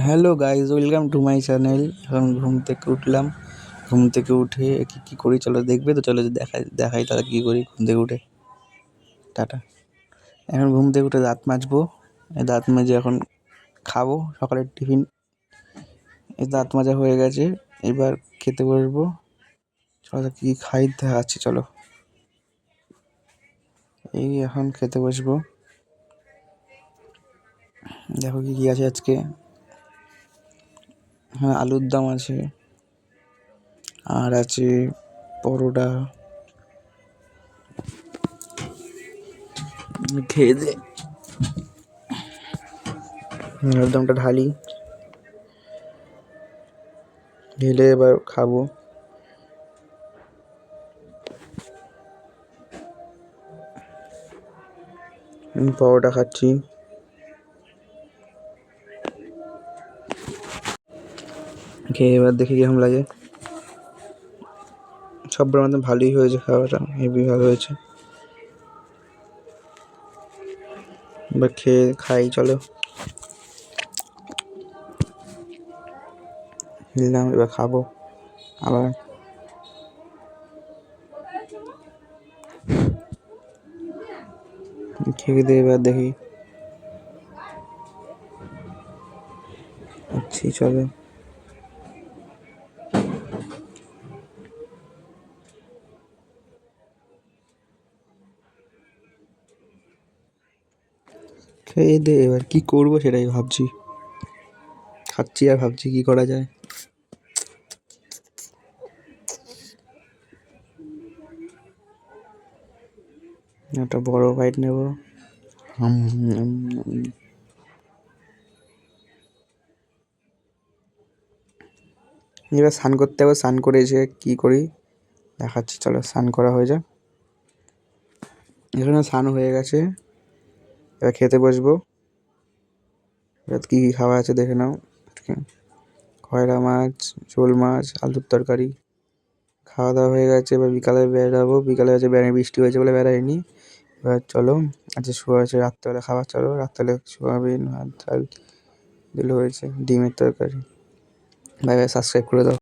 Hello guys, welcome to my channel. এখন ঘুম থেকে উঠলাম। ঘুম থেকে উঠে কী করি চলো দেখবে তো। চলো দেখাই দেখাই তাহলে কী করি ঘুম থেকে উঠে। টাটা। এখন ঘুম থেকে উঠে দাঁত মাজবো। এই দাঁত মেজে এখন খাবো সকালের টিফিন। এই দাঁত মাজা হয়ে গেছে, এবার খেতে বসবো। চলো কী খাই দেখাচ্ছি চলো। এই এখন খেতে বসবো। দেখো কী কী আছে আজকে। হ্যাঁ, আলুর দম আছে, আর আছে পরোটা। খেয়ে দে আলুর দমটা ঢালি, ঢেলে এবার খাবো। পরোটা খাচ্ছি। খেয়ে এবার দেখি কিরকম লাগে। সববার মধ্যে ভালোই হয়েছে, খাওয়াটা হেভি ভালো হয়েছে। এবার খেয়ে খাই চলো। নিলাম, এবার খাবো আবার। খেয়ে দিয়ে এবার দেখি আচ্ছা চলো। খেয়ে দে এবার কি করবো সেটাই ভাবছি। খাচ্ছি আর ভাবছি কি করা যায়। একটা বড় বাইট নেব। এবার স্নান করতে হবে। স্নান করে এসে কী করি দেখাচ্ছি চলো। স্নান করা হয়ে যাক। এখানে স্নান হয়ে গেছে, এবার খেতে বসবো। এবার কী কী খাওয়া আছে দেখে নাও। খয়রা মাছ, শোল মাছ, আলুর তরকারি। খাওয়া দাওয়া হয়ে গেছে, এবার বিকালে বেরাবো। বিকালে হচ্ছে বৃষ্টি হয়েছে বলে বেরাইনি। এবার চলো, আচ্ছা শুয়ে আছে রাত্রেবেলা খাবার। চলো রাত্রেবেলা সোয়াবিন ভাত ডাল দিলে হয়েছে, ডিমের তরকারি। ভাই সাবস্ক্রাইব করে দাও।